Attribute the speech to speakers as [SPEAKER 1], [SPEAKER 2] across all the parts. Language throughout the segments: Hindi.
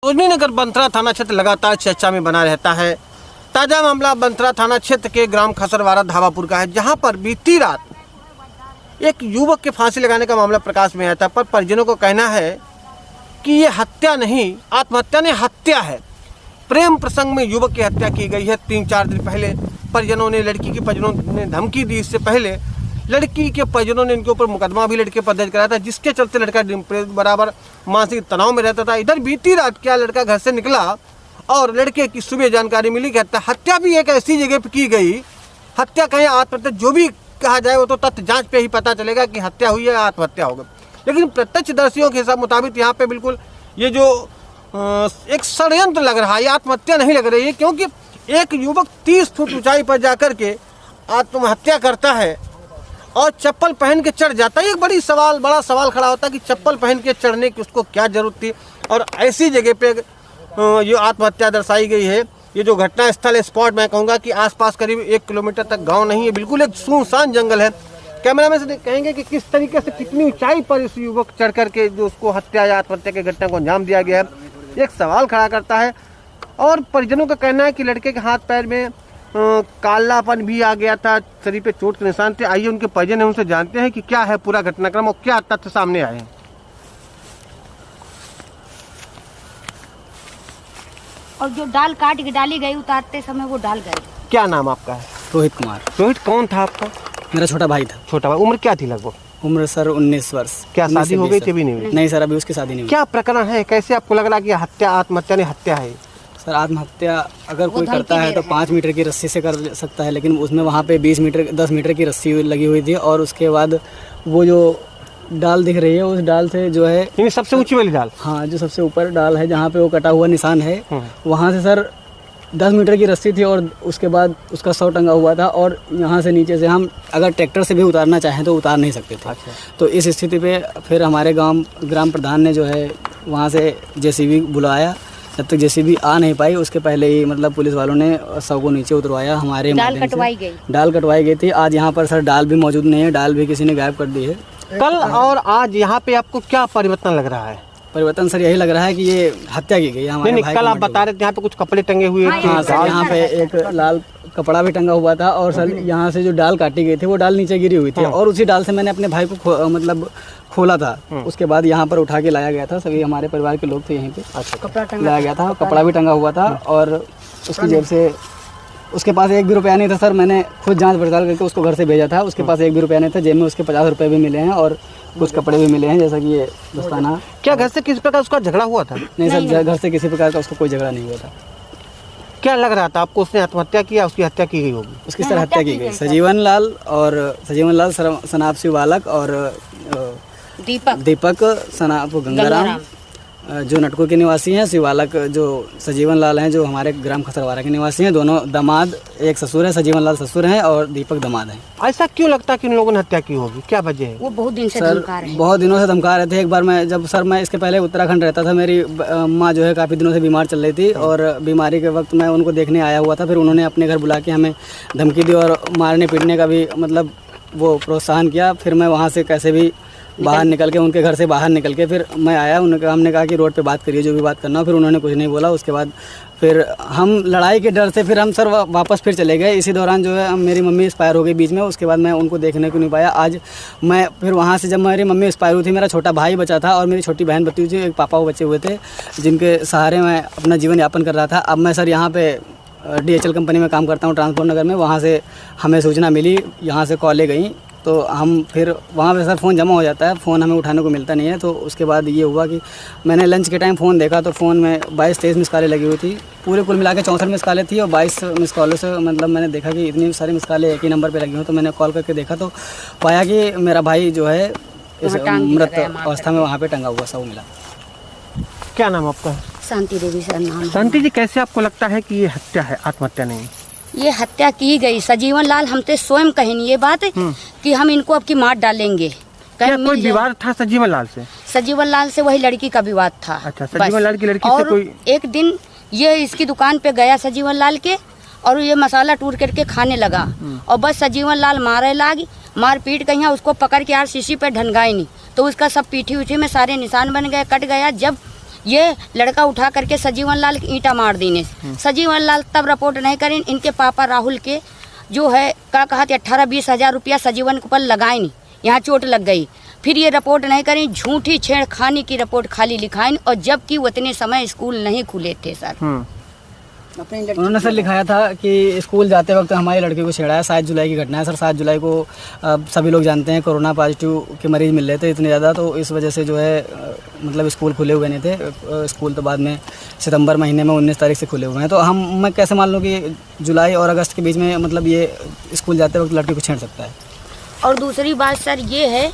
[SPEAKER 1] नगर बंथरा थाना क्षेत्र लगातार चर्चा में बना रहता है। ताज़ा मामला बंथरा थाना क्षेत्र के ग्राम खसरवाड़ा धावापुर का है, जहां पर बीती रात एक युवक के फांसी लगाने का मामला प्रकाश में आया था। पर परिजनों को कहना है कि ये हत्या नहीं, आत्महत्या नहीं, हत्या है। प्रेम प्रसंग में युवक की हत्या की गई है। 3-4 दिन पहले परिजनों ने, लड़की के परिजनों ने धमकी दी। इससे पहले लड़की के परिजनों ने इनके ऊपर मुकदमा भी लड़के पर दर्ज कराया था, जिसके चलते लड़का बराबर मानसिक तनाव में रहता था। इधर बीती रात क्या लड़का घर से निकला और लड़के की सुबह जानकारी मिली कि हत्या भी एक ऐसी जगह पर की गई, हत्या कहीं आत्महत्या, जो भी कहा जाए वो तो तथ्य जांच पे ही पता चलेगा कि हत्या हुई है या आत्महत्या हो गई। लेकिन प्रत्यक्षदर्शियों के हिसाब मुताबिक यहाँ पे बिल्कुल ये जो एक षड्यंत्र लग रहा है, ये आत्महत्या नहीं लग रही है, क्योंकि एक युवक 30 फुट ऊंचाई पर जाकर के आत्महत्या करता है और चप्पल पहन के चढ़ जाता है। एक बड़ा सवाल खड़ा होता है कि चप्पल पहन के चढ़ने की उसको क्या जरूरत थी, और ऐसी जगह पे ये आत्महत्या दर्शाई गई है। ये जो घटना स्थल है, स्पॉट, मैं कहूँगा कि आसपास करीब 1 किलोमीटर तक गांव नहीं है, बिल्कुल एक सुनसान जंगल है। कैमरामैन से कहेंगे कि किस तरीके से, कितनी ऊंचाई पर इस युवक चढ़ करके जो उसको हत्या या आत्महत्या की घटना को अंजाम दिया गया है, एक सवाल खड़ा करता है। और परिजनों का कहना है कि लड़के के हाथ पैर में कालापन भी आ गया था, शरीर पे चोट के निशान थे। आइए उनके परिजन है, उनसे जानते हैं कि क्या है पूरा घटनाक्रम और क्या तथ्य सामने आए हैं।
[SPEAKER 2] और जो डाल काट के डाली गई उतारते समय वो डाल गए।
[SPEAKER 1] क्या नाम आपका है?
[SPEAKER 3] रोहित कुमार।
[SPEAKER 1] रोहित कौन था आपका?
[SPEAKER 3] मेरा छोटा भाई था।
[SPEAKER 1] छोटा भाई, उम्र क्या थी लगभग?
[SPEAKER 3] उम्र सर 19 वर्ष।
[SPEAKER 1] क्या शादी हो गई थी? अभी नहीं हुई?
[SPEAKER 3] नहीं सर, अभी उसकी शादी नहीं हुई।
[SPEAKER 1] क्या प्रकरण है, कैसे आपको लग रहा कि हत्या, आत्महत्या नहीं हत्या है?
[SPEAKER 3] सर आत्महत्या अगर कोई करता है तो 5 मीटर की रस्सी से कर सकता है, लेकिन उसमें वहाँ पे 10 मीटर की रस्सी लगी हुई थी। और उसके बाद वो जो डाल दिख रही है, उस डाल से जो है,
[SPEAKER 1] सबसे ऊंची वाली डाल,
[SPEAKER 3] हाँ, जो सबसे ऊपर डाल है जहाँ पे वो कटा हुआ निशान है, वहाँ से सर 10 मीटर की रस्सी थी और उसके बाद उसका 100 टंगा हुआ था। और यहाँ से नीचे से हम अगर ट्रैक्टर से भी उतारना चाहें तो उतार नहीं सकते थे।
[SPEAKER 1] अच्छा।
[SPEAKER 3] तो इस स्थिति पे फिर हमारे ग्राम प्रधान ने जो है वहाँ से जेसीबी बुलाया। जब तक जेसीबी आ नहीं पाई उसके पहले ही मतलब पुलिस वालों ने सब को नीचे उतरवाया। हमारे
[SPEAKER 2] डाल कटवाई
[SPEAKER 3] गई थी। आज यहाँ पर सर डाल भी मौजूद नहीं है, डाल भी किसी ने गायब कर दी है।
[SPEAKER 1] कल और आज यहाँ पे आपको क्या परिवर्तन लग रहा है?
[SPEAKER 3] परिवर्तन सर यही लग रहा है कि ये हत्या की गई है हमारे भाई।
[SPEAKER 1] कल आप बता रहे थे यहाँ पे कुछ कपड़े टंगे हुए थे।
[SPEAKER 3] हाँ सर, यहाँ पे एक लाल कपड़ा भी टंगा हुआ था। और सर यहाँ से जो डाल काटी गई थी वो डाल नीचे गिरी हुई थी। और उसी डाल से मैंने अपने भाई को मतलब खोला था। उसके बाद यहाँ पर उठा के लाया गया था, सभी हमारे परिवार के लोग थे यहीं पे।
[SPEAKER 2] कपड़ा
[SPEAKER 3] लाया गया था, कपड़ा भी टंगा हुआ था। और उसकी जेब से, उसके पास 1 भी रुपया नहीं था सर। मैंने खुद जांच पड़ताल करके उसको घर से भेजा था। उसके पास 1 भी रुपया नहीं था। जेब में उसके 50 रुपये भी मिले हैं और कुछ कपड़े भी मिले हैं, जैसा कि ये दस्ताना।
[SPEAKER 1] क्या घर से किसी प्रकार उसका झगड़ा हुआ था?
[SPEAKER 3] नहीं सर, घर से किसी प्रकार का उसको कोई झगड़ा नहीं हुआ था।
[SPEAKER 1] क्या लग रहा था आपको, उसने आत्महत्या की या उसकी हत्या की गई होगी?
[SPEAKER 3] उसकी सर हत्या की गई। सजीवन लाल सनाप शिवालक और दीपक सनाप गंगाराम जो नटको के निवासी हैं। शिवालक जो सजीवन लाल हैं जो हमारे ग्राम खसरवाड़ा के निवासी हैं। दोनों दामाद, एक ससुर है, सजीवन लाल ससुर हैं और दीपक दामाद हैं।
[SPEAKER 1] ऐसा क्यों लगता है कि इन लोगों ने हत्या की होगी? क्या वजह है?
[SPEAKER 2] वो बहुत दिन से
[SPEAKER 3] धमका रहे हैं। बहुत दिनों से धमका रहे थे। एक बार मैं इसके पहले उत्तराखंड रहता था। मेरी माँ जो है काफ़ी दिनों से बीमार चल रही थी और बीमारी के वक्त मैं उनको देखने आया हुआ था। फिर उन्होंने अपने घर बुला के हमें धमकी दी और मारने पीटने का भी मतलब वो प्रोत्साहन किया। फिर मैं वहाँ से कैसे भी बाहर निकल के, उनके घर से बाहर निकल के फिर मैं आया। हमने कहा कि रोड पे बात करिए, जो भी बात करना हो। फिर उन्होंने कुछ नहीं बोला। उसके बाद फिर हम लड़ाई के डर से फिर हम सर वापस फिर चले गए। इसी दौरान जो है मेरी मम्मी एक्सपायर हो गई बीच में। उसके बाद मैं उनको देखने को नहीं पाया। आज मैं फिर वहाँ से, जब मेरी मम्मी एक्सपायर हुई थी, मेरा छोटा भाई बचा था और मेरी छोटी बहन बची हुई थी। एक पापा वो बचे हुए थे जिनके सहारे मैं अपना जीवन यापन कर रहा था। अब मैं सर यहाँ पे DHL कंपनी में काम करता हूँ ट्रांसपोर्ट नगर में। वहाँ से हमें सूचना मिली, यहाँ से कॉलें गई, तो हम फिर वहाँ पे सर फ़ोन जमा हो जाता है, फ़ोन हमें उठाने को मिलता नहीं है। तो उसके बाद ये हुआ कि मैंने लंच के टाइम फ़ोन देखा तो फ़ोन में 22-23 मिस कॉलें लगी हुई थी। पूरे कुल मिला के 64 मिस कॉलें थी और 22 मिस कॉलों से मतलब मैंने देखा कि इतनी सारी मिस कॉलें एक ही नंबर पे लगी हुई। तो मैंने कॉल करके देखा तो पाया कि मेरा भाई जो है इस मृत अवस्था में वहाँ पर टंगा हुआ सब मिला।
[SPEAKER 1] क्या नाम आपका?
[SPEAKER 2] शांति देवी सर नाम।
[SPEAKER 1] शांति जी, कैसे आपको लगता है कि ये हत्या है, आत्महत्या नहीं?
[SPEAKER 2] ये हत्या की गई। सजीवन लाल हमसे स्वयं कहें ये बात कि हम इनको अब की मार डालेंगे।
[SPEAKER 1] क्या कोई विवाद था सजीवन लाल से?
[SPEAKER 2] सजीवन लाल से वही लड़की का विवाद था।
[SPEAKER 1] अच्छा, सजीवन लाल की लड़की
[SPEAKER 2] और
[SPEAKER 1] से कोई?
[SPEAKER 2] एक दिन ये इसकी दुकान पे गया सजीवन लाल के और ये मसाला टूट करके खाने लगा और बस सजीवन लाल मारे लागी। मार पीट गई, उसको पकड़ के RCC पे ढनगाई नहीं तो उसका सब पीठी उठी में सारे निशान बन गए, कट गया। जब ये लड़का उठा करके सजीवन लाल ईंटा मार देने। सजीवन लाल तब रिपोर्ट नहीं करें, इनके पापा राहुल के जो है क्या कहा 18-20 हज़ार रुपया सजीवन के ऊपर लगाए नहीं, यहाँ चोट लग गई। फिर ये रिपोर्ट नहीं करें, झूठी छेड़खानी की रिपोर्ट खाली लिखाई, और जबकि उतने समय स्कूल नहीं खुले थे सर।
[SPEAKER 3] उन्होंने सर लिखाया था कि स्कूल जाते वक्त हमारी लड़की को छेड़ा है। 7 जुलाई की घटना है सर। 7 जुलाई को सभी लोग जानते हैं कोरोना पॉजिटिव के मरीज़ मिल रहे थे इतने ज़्यादा, तो इस वजह से जो है मतलब स्कूल खुले हुए नहीं थे। स्कूल तो बाद में सितंबर महीने में 19 तारीख से खुले हुए हैं। तो मैं कैसे मान लूँ कि जुलाई और अगस्त के बीच में मतलब ये स्कूल जाते वक्त लड़की को छेड़ सकता है।
[SPEAKER 2] और दूसरी बात सर ये है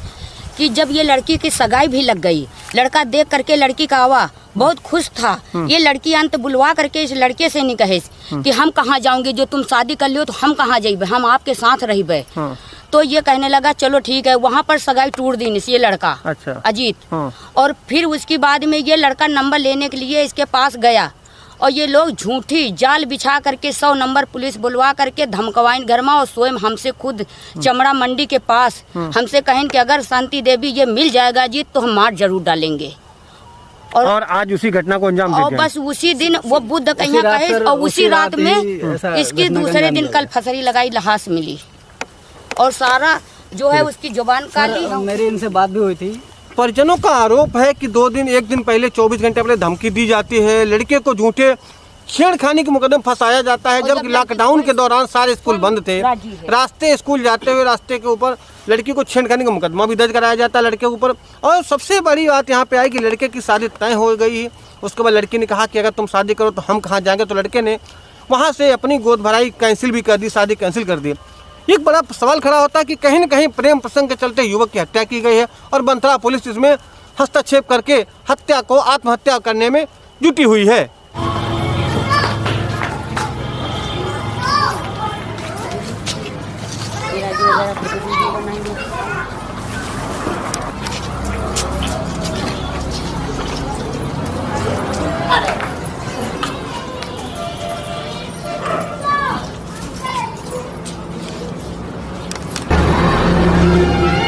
[SPEAKER 2] कि जब ये लड़की की सगाई भी लग गई, लड़का देख करके लड़की का आवा बहुत खुश था। ये लड़की अंत बुलवा करके इस लड़के से नहीं कहे कि हम कहाँ जाओगे, जो तुम शादी कर लियो तो हम कहाँ जाइबे, हम आपके साथ रहिबे। तो ये कहने लगा चलो ठीक है, वहाँ पर सगाई टूट दी ये लड़का। अच्छा। अजीत। और फिर उसके बाद में ये लड़का नंबर लेने के लिए इसके पास गया, और ये लोग झूठी जाल बिछा करके 100 नंबर पुलिस बुलवा करके धमकवाइन घर में, और स्वयं हमसे खुद चमड़ा मंडी के पास हमसे कहें कि अगर शांति देवी ये मिल जाएगा जी तो हम मार जरूर डालेंगे।
[SPEAKER 1] और आज उसी घटना को अंजाम
[SPEAKER 2] और बस उसी दिन वो बुद्ध कन्या कहे, और उसी रात में इसकी दूसरे दिन कल फसरी लगाई लाश मिली, और सारा जो है उसकी जुबान काटी।
[SPEAKER 3] मेरी इनसे बात भी हुई थी।
[SPEAKER 1] परिजनों का आरोप है कि 2 दिन 1 दिन पहले 24 घंटे पहले धमकी दी जाती है, लड़के को झूठे छेड़खानी के मुकदमे फंसाया जाता है, जबकि लॉकडाउन के दौरान सारे स्कूल बंद थे। रास्ते स्कूल जाते हुए रास्ते के ऊपर लड़की को छेड़खानी का मुकदमा भी दर्ज कराया जाता है लड़के के ऊपर। और सबसे बड़ी बात यहाँ पे आई कि लड़के की शादी तय हो गई। उसके बाद लड़की ने कहा कि अगर तुम शादी करो तो हम कहाँ जाएंगे, तो लड़के ने वहाँ से अपनी गोद भराई कैंसिल भी कर दी, शादी कैंसिल कर दी। एक बड़ा सवाल खड़ा होता है कि कहीं न कहीं प्रेम प्रसंग के चलते युवक की हत्या की गई है, और बंथरा पुलिस इसमें हस्तक्षेप करके हत्या को आत्महत्या करने में जुटी हुई है।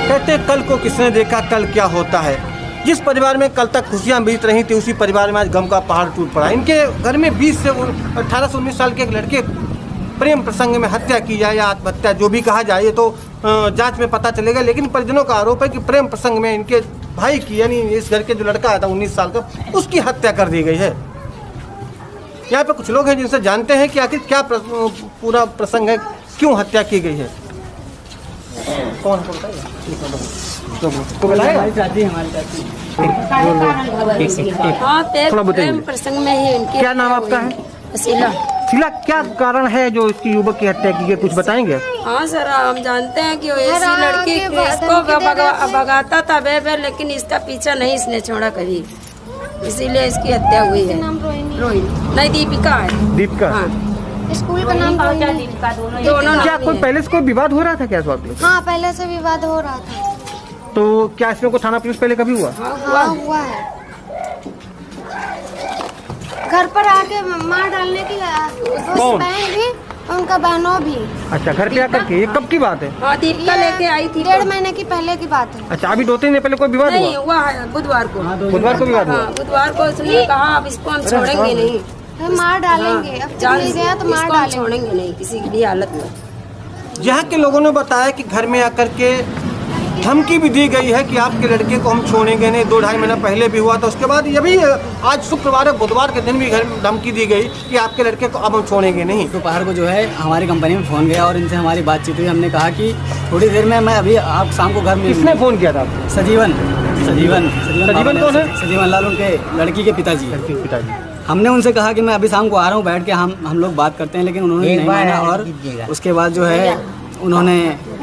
[SPEAKER 1] कहते कल को किसने देखा कल क्या होता है। जिस परिवार में कल तक खुशियां बीत रही थी, उसी परिवार में आज गम का पहाड़ टूट पड़ा। इनके घर में 18 से 19 साल के एक लड़के प्रेम प्रसंग में हत्या की जाए या आत्महत्या जो भी कहा जाए, ये तो जांच में पता चलेगा। लेकिन परिजनों का आरोप है कि प्रेम प्रसंग में इनके भाई की, यानी इस घर के जो लड़का आया था 19 साल का, उसकी हत्या कर दी गई है। यहाँ पे कुछ लोग हैं जिनसे जानते हैं कि आखिर क्या पूरा प्रसंग है, क्यों हत्या की गई है। कौन
[SPEAKER 3] हमारी चाची।
[SPEAKER 4] हाँ, प्रेम प्रसंग में ही उनकी।
[SPEAKER 1] क्या नाम आपका है?
[SPEAKER 4] शीला।
[SPEAKER 1] शीला, क्या कारण है जो इसकी युवक की हत्या की गई, कुछ बताएंगे?
[SPEAKER 4] हाँ सर, हम जानते हैं कि ऐसी लड़की इसको भगाता था बेबे, लेकिन इसका पीछा नहीं इसने छोड़ा कभी, इसीलिए इसकी हत्या हुई है। रोहिणी नहीं, दीपिका है।
[SPEAKER 1] दीपिका।
[SPEAKER 4] हाँ,
[SPEAKER 2] स्कूल का नाम
[SPEAKER 4] दोनों।
[SPEAKER 1] क्या कोई पहले से कोई विवाद हो रहा था क्या इस बात में?
[SPEAKER 5] हाँ, पहले से विवाद हो रहा था।
[SPEAKER 1] तो क्या इसमें कोई थाना पुलिस पहले कभी हुआ?
[SPEAKER 5] हाँ, हुआ है। घर पर आके मार डालने की
[SPEAKER 1] कौन?
[SPEAKER 5] बहन भी, उनका बहनों भी।
[SPEAKER 1] अच्छा, घर पे आकर के? ये कब की बात है?
[SPEAKER 4] हाँ, दीपिका लेके आई थी।
[SPEAKER 5] 1.5 महीने की पहले की बात है।
[SPEAKER 1] अच्छा, अभी 2-3 दिन पहले कोई विवाद
[SPEAKER 4] नहीं
[SPEAKER 1] हुआ?
[SPEAKER 4] हुआ है, बुधवार को।
[SPEAKER 1] बुधवार को विवाद हुआ?
[SPEAKER 4] हाँ, बुधवार को उसने कहा अब इसको हम छोड़ेंगे नहीं,
[SPEAKER 5] हम मार डालेंगे। अब
[SPEAKER 4] जान
[SPEAKER 5] मिल गया तो मार
[SPEAKER 4] इसको हम
[SPEAKER 5] डालेंगे।
[SPEAKER 4] छोड़ेंगे नहीं किसी भी हालत में।
[SPEAKER 1] यहाँ के लोगों ने बताया कि घर में आकर के धमकी भी दी गई है कि आपके लड़के को हम छोड़ेंगे नहीं। 2-2.5 महीना पहले भी हुआ था। उसके बाद ये भी आज शुक्रवार बुधवार के दिन भी घर में धमकी दी गई कि आपके लड़के को अब हम छोड़ेंगे नहीं।
[SPEAKER 3] दोपहर को जो है हमारी कंपनी में फ़ोन गया और इनसे हमारी बातचीत हुई। हमने कहा कि थोड़ी देर में मैं अभी आप शाम को घर में।
[SPEAKER 1] किसने फ़ोन किया था आपको?
[SPEAKER 3] सजीवन
[SPEAKER 1] कौन है?
[SPEAKER 3] सजीवन लाल, उनके लड़की के पिताजी।
[SPEAKER 1] पिताजी।
[SPEAKER 3] हमने उनसे कहा कि मैं अभी शाम को आ रहा हूँ, बैठ के हम लोग बात करते हैं, लेकिन उन्होंने नहीं माना। और उसके बाद जो है उन्होंने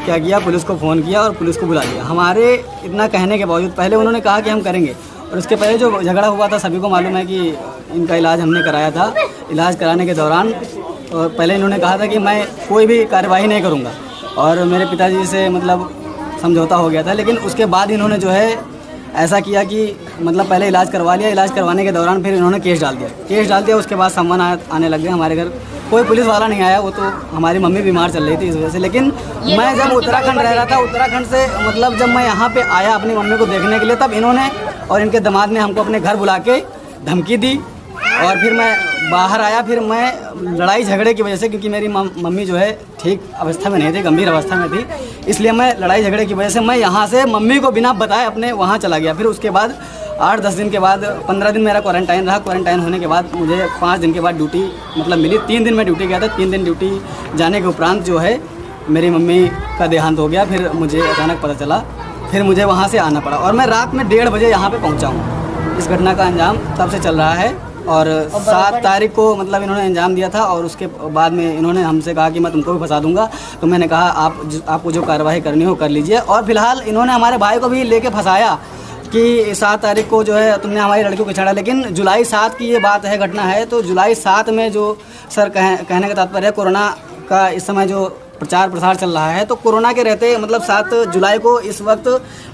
[SPEAKER 3] क्या किया, पुलिस को फ़ोन किया और पुलिस को बुला लिया। हमारे इतना कहने के बावजूद पहले उन्होंने कहा कि हम करेंगे, और उसके पहले जो झगड़ा हुआ था सभी को मालूम है कि इनका इलाज हमने कराया था। इलाज कराने के दौरान पहले इन्होंने कहा था कि मैं कोई भी कार्रवाई नहीं करूँगा, और मेरे पिताजी से मतलब समझौता हो गया था। लेकिन उसके बाद इन्होंने जो है ऐसा किया कि मतलब पहले इलाज करवा लिया, इलाज करवाने के दौरान फिर इन्होंने केस डाल दिया। उसके बाद सामान आने लग गए हमारे घर। कोई पुलिस वाला नहीं आया, वो तो हमारी मम्मी बीमार चल रही थी इस वजह से। लेकिन मैं जब उत्तराखंड रह रहा था, उत्तराखंड से मतलब जब मैं यहाँ पे आया अपनी मम्मी को देखने के लिए, तब इन्होंने और इनके दामाद ने हमको अपने घर बुला के धमकी दी और फिर मैं बाहर आया। फिर मैं लड़ाई झगड़े की वजह से, क्योंकि मेरी मम्मी जो है ठीक अवस्था में नहीं थी, गंभीर अवस्था में थी, इसलिए मैं लड़ाई झगड़े की वजह से मैं यहाँ से मम्मी को बिना बताए अपने वहाँ चला गया। फिर उसके बाद 8-10 दिन के बाद 15 दिन मेरा क्वारंटाइन रहा। क्वारंटाइन होने के बाद मुझे 5 दिन के बाद ड्यूटी मतलब मिली। 3 दिन मैं ड्यूटी गया था। 3 दिन ड्यूटी जाने के उपरांत जो है मेरी मम्मी का देहांत हो गया। फिर मुझे अचानक पता चला, फिर मुझे वहाँ से आना पड़ा और मैं रात में 1:30 बजे यहाँ पे पहुँचा हूँ। इस घटना का अंजाम तब से चल रहा है और 7 तारीख को मतलब इन्होंने अंजाम दिया था और उसके बाद में इन्होंने हमसे कहा कि मैं तुमको भी फंसा दूंगा। तो मैंने कहा आपको जो कार्रवाई करनी हो कर लीजिए। और फिलहाल इन्होंने हमारे भाई को भी लेके फंसाया कि 7 तारीख को जो है तुमने हमारी लड़की को छेड़ा, लेकिन जुलाई 7 की ये बात है, घटना है। तो जुलाई 7 में जो सर कहने का तात्पर्य है, कोरोना का इस समय जो प्रचार प्रसार चल रहा है, तो कोरोना के रहते मतलब 7 जुलाई को इस वक्त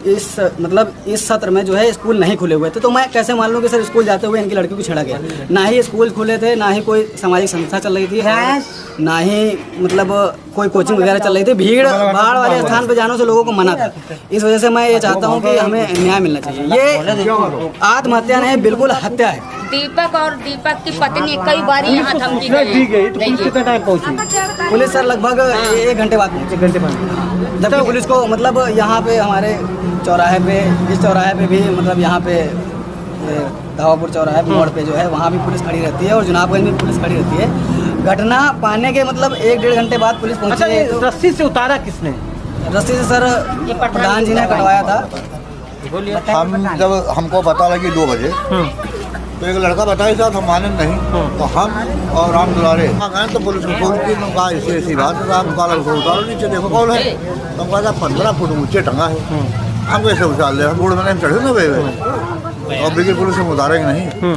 [SPEAKER 3] इस सत्र में जो है स्कूल नहीं खुले हुए थे। तो मैं कैसे मान लूँ कि सर स्कूल जाते हुए इनकी लड़की को छेड़ा गया? ना ही स्कूल खुले थे, ना ही कोई सामाजिक संस्था चल रही थी, ना ही मतलब कोई कोचिंग वगैरह चल रही थी। भीड़ भाड़ वाले स्थान पर जाने से लोगों को मना था। इस वजह से मैं ये चाहता हूँ कि हमें न्याय मिलना चाहिए। ये आत्महत्या नहीं, बिल्कुल हत्या है।
[SPEAKER 2] दीपक और दीपक की पत्नी कई बार यहाँ धमकी गई।
[SPEAKER 1] कितना टाइम पहुंची
[SPEAKER 3] पुलिस सर? लगभग 1 घंटे बाद पहुंची।
[SPEAKER 1] 1 घंटे बाद।
[SPEAKER 3] जबकि पुलिस को मतलब यहाँ पे हमारे चौराहे पे, इस चौराहे पे भी मतलब यहाँ पे धावापुर चौराहे मोड़ पे जो है वहाँ भी पुलिस खड़ी रहती है और जुनाबगंज में पुलिस खड़ी रहती है। घटना पाने के मतलब 1-1.5 घंटे बाद पुलिस पहुंची।
[SPEAKER 1] अच्छा, ये रस्सी से उतारा किसने?
[SPEAKER 3] रस्सी से सर प्रधान जी ने कटवाया था।
[SPEAKER 6] हम जब हमको पता लगी 2 बजे तो एक लड़का बताया साहब हम माने नहीं, तो हम और राम दुलारे गए तो पुलिस को फोन की। कहा ऐसी बात है साहब, कॉलर को उतारो नीचे देखो कौन है। तो हम कहा 15 फुट ऊँचे टंगा है, हम कैसे उछाल ले, हम बूढ़ में चढ़े ना वे और बिल्कुल पुलिस हम उतारेंगे नहीं।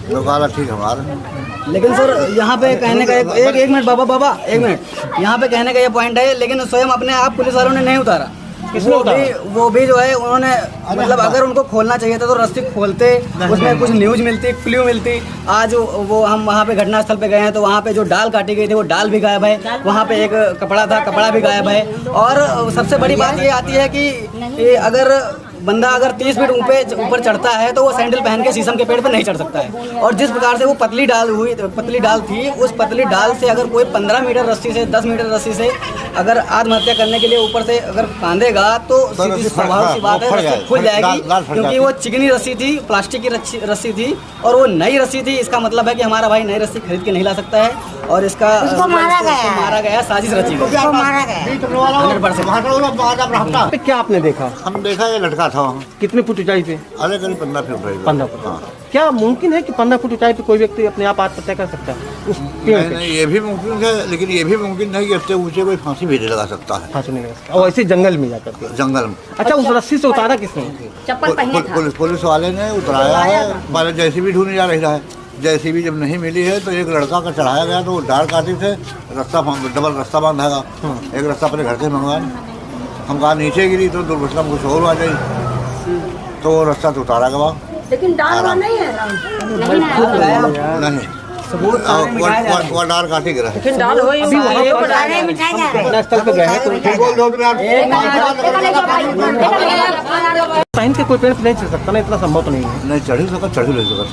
[SPEAKER 6] तो कहा ठीक है हमारा।
[SPEAKER 3] लेकिन सर यहाँ पे कहने का एक मिनट बाबा 1 मिनट, यहाँ पे कहने का ये पॉइंट है, लेकिन स्वयं अपने आप पुलिस वालों ने नहीं उतारा। वो भी जो है उन्होंने मतलब अगर उनको खोलना चाहिए था तो रस्सी खोलते, उसमें कुछ न्यूज मिलती, क्ल्यू मिलती। आज वो हम वहाँ पे घटनास्थल पे गए हैं तो वहाँ पे जो डाल काटी गई थी वो डाल भी गायब है। वहाँ पे एक कपड़ा था, कपड़ा भी गायब है। और सबसे बड़ी बात ये आती है कि अगर बंदा 30 फीट ऊपर चढ़ता है तो वो सैंडल पहन के शीशम के पेड़ पर नहीं चढ़ सकता है। और जिस प्रकार से वो पतली डाल थी, उस पतली डाल से अगर कोई 15 मीटर रस्सी से 10 मीटर रस्सी से अगर आत्महत्या करने के लिए ऊपर से अगर फांदेगा तो सीधी स्वाभाविक सी बात है रस्सी खुल जाएगी, क्योंकि वो चिकनी रस्सी थी, प्लास्टिक की रस्सी थी और वो नई रस्सी थी। इसका मतलब है कि हमारा भाई नई रस्सी खरीद के नहीं ला सकता है और इसका मारा गया, साजिश रची गई।
[SPEAKER 1] क्या आपने देखा?
[SPEAKER 6] हम देखा ये लड़का था वहाँ।
[SPEAKER 1] कितने फुट ऊंचाई पे?
[SPEAKER 6] अरे करीब 15 फुट रहेगा।
[SPEAKER 1] 15 फुट।
[SPEAKER 6] हाँ।
[SPEAKER 1] क्या मुमकिन है कि 15 फुट ऊंचाई पे कोई व्यक्ति अपने आप आत्महत्या कर सकता है उस पेड़ पे?
[SPEAKER 6] नहीं, ये भी मुमकिन है, लेकिन ये भी मुमकिन नहीं कि इतने ऊंचे कोई फांसी भी नहीं लगा सकता है।
[SPEAKER 1] फांसी नहीं लगा सकता और ऐसे जंगल में जाकर के।
[SPEAKER 6] जंगल में।
[SPEAKER 1] अच्छा, उस रस्सी से उतारा किसने?
[SPEAKER 2] चप्पल पहने था।
[SPEAKER 6] पुलिस वाले ने उतराया है। पहले जेसीबी ढूंढने जा रहा है, जेसीबी जब नहीं मिली है तो एक लड़का का चढ़ाया गया तो वो डार काटी से डबल रास्ता बांधा गया। एक रास्ता अपने घर से मंगवाया। हम कहा नीचे गिरी तो दुर्घटना कुछ और आ जाए, तो वो रास्ता तो उतारा गया।
[SPEAKER 4] लेकिन डाल नहीं है,
[SPEAKER 6] नहीं वो डार काटे गिरा है।
[SPEAKER 4] लेकिन डाल हो
[SPEAKER 1] स्थल पे गए हैं पहन के कोई पेड़ नहीं चढ़ सकता ना, इतना संभव तो नहीं है।
[SPEAKER 6] नहीं चढ़ी सका, चढ़ी नहीं सका,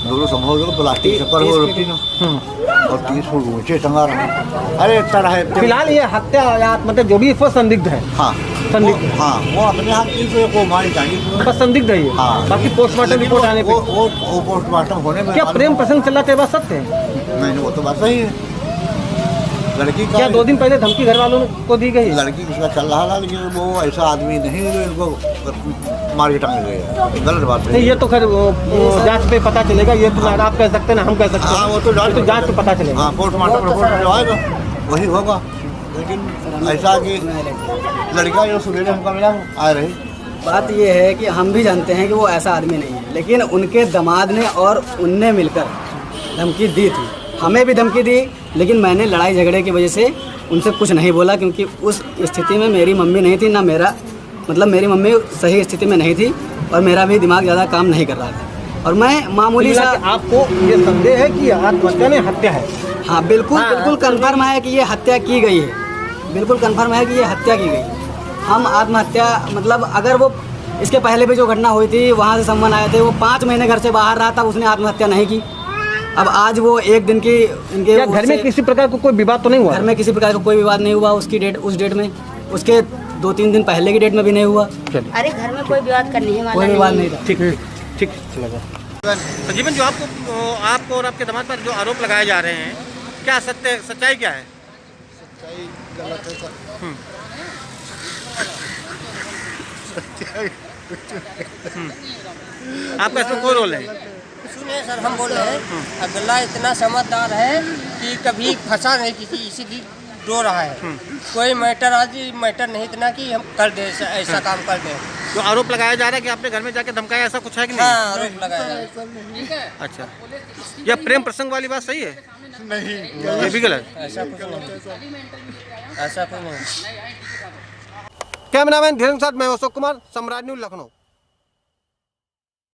[SPEAKER 6] दोनों संभव हो। प्लास्टिक चप्पल हो रखी ना और 30 फुट ऊंचे टंगा रहा। अरे इतना रहे।
[SPEAKER 1] फिलहाल ये हत्या या मतलब जो भी वो संदिग्ध है।
[SPEAKER 6] हाँ
[SPEAKER 1] संदिग्ध।
[SPEAKER 6] हाँ, वो अपने हाथ को मारी जाएंगे,
[SPEAKER 1] बस संदिग्ध है ये।
[SPEAKER 6] हाँ।
[SPEAKER 1] बाकी पोस्टमार्टम रिपोर्ट आने पे
[SPEAKER 6] वो पोस्टमार्टम होने में
[SPEAKER 1] क्या प्रेम प्रसंग चल रहा था, बात सत्य है?
[SPEAKER 6] नहीं, वो तो बात सही है। लड़की का
[SPEAKER 1] क्या 2 दिन पहले धमकी घर वालों को दी गई?
[SPEAKER 6] लड़की किसका चल रहा था, लेकिन वो ऐसा आदमी नहीं जो इनको मार के टांग गया। गलत बात
[SPEAKER 1] नहीं, ये तो खैर जांच पे पता चलेगा। ये तो आप कह सकते हैं ना, हम कह सकते हैं।
[SPEAKER 6] हाँ, वो तो
[SPEAKER 1] जांच पे पता चलेगा।
[SPEAKER 6] हाँ, पोस्टमार्टम रिपोर्ट जो आएगा वही होगा। लेकिन ऐसा कि लड़का जो सवेरे हमको मिला आ रही।
[SPEAKER 3] बात ये है कि हम भी जानते हैं कि वो ऐसा आदमी नहीं है, लेकिन उनके दामाद ने और उनने मिलकर धमकी दी थी। हमें भी धमकी दी, लेकिन मैंने लड़ाई झगड़े की वजह से उनसे कुछ नहीं बोला, क्योंकि उस स्थिति में मेरी मम्मी नहीं थी, ना मेरा मतलब मेरी मम्मी सही स्थिति में नहीं थी और मेरा भी दिमाग ज़्यादा काम नहीं कर रहा था और मैं मामूली सा।
[SPEAKER 1] आपको ये संदेह है कि आत्महत्या में हत्या है?
[SPEAKER 3] हाँ, बिल्कुल कन्फर्म है कि ये हत्या की गई है। बिल्कुल कन्फर्म है कि ये हत्या की गई। हम आत्महत्या मतलब अगर वो इसके पहले भी जो घटना हुई थी वहाँ से सम्मन आए थे, वो 5 महीने घर से बाहर रहा था, उसने आत्महत्या नहीं की। अब आज वो एक दिन की इनके
[SPEAKER 1] क्या घर में किसी प्रकार का कोई विवाद तो नहीं हुआ?
[SPEAKER 3] घर में किसी प्रकार का कोई विवाद नहीं हुआ उसकी डेट, उस डेट में, उसके 2-3 दिन पहले की डेट में भी नहीं हुआ।
[SPEAKER 2] अरे घर में कोई विवाद करने वाला
[SPEAKER 3] कोई विवाद नहीं था।
[SPEAKER 1] ठीक ठीक चला गया। संजीवन, जो आपको और आपके दामाद पर जो आरोप लगाए जा रहे हैं, क्या सच्चाई क्या है?
[SPEAKER 7] सच्चाई गलत है सर।
[SPEAKER 1] आपका इसमें कोई रोल नहीं?
[SPEAKER 8] सुनिए सर, हम बोल रहे हैं अगला इतना समझदार है कि कभी फंसा नहीं किसी, इसीलिए रो रहा है। कोई मैटर आज मैटर नहीं इतना कि हम कर दे ऐसा काम कर दें।
[SPEAKER 1] जो आरोप लगाया जा रहा है कि आपने घर में जाके धमकाया, ऐसा कुछ है कि नहीं?
[SPEAKER 8] हाँ, आरोप लगाया जा रहा है।
[SPEAKER 1] अच्छा, यह प्रेम प्रसंग वाली बात सही है?
[SPEAKER 7] नहीं,
[SPEAKER 1] ये भी गलत?
[SPEAKER 8] ऐसा कुछ नहीं, ऐसा कुछ नहीं।
[SPEAKER 1] कैमरामैन धीरेन्द्र के साथ मैं अशोक कुमार, सम्राट न्यूज़, लखनऊ।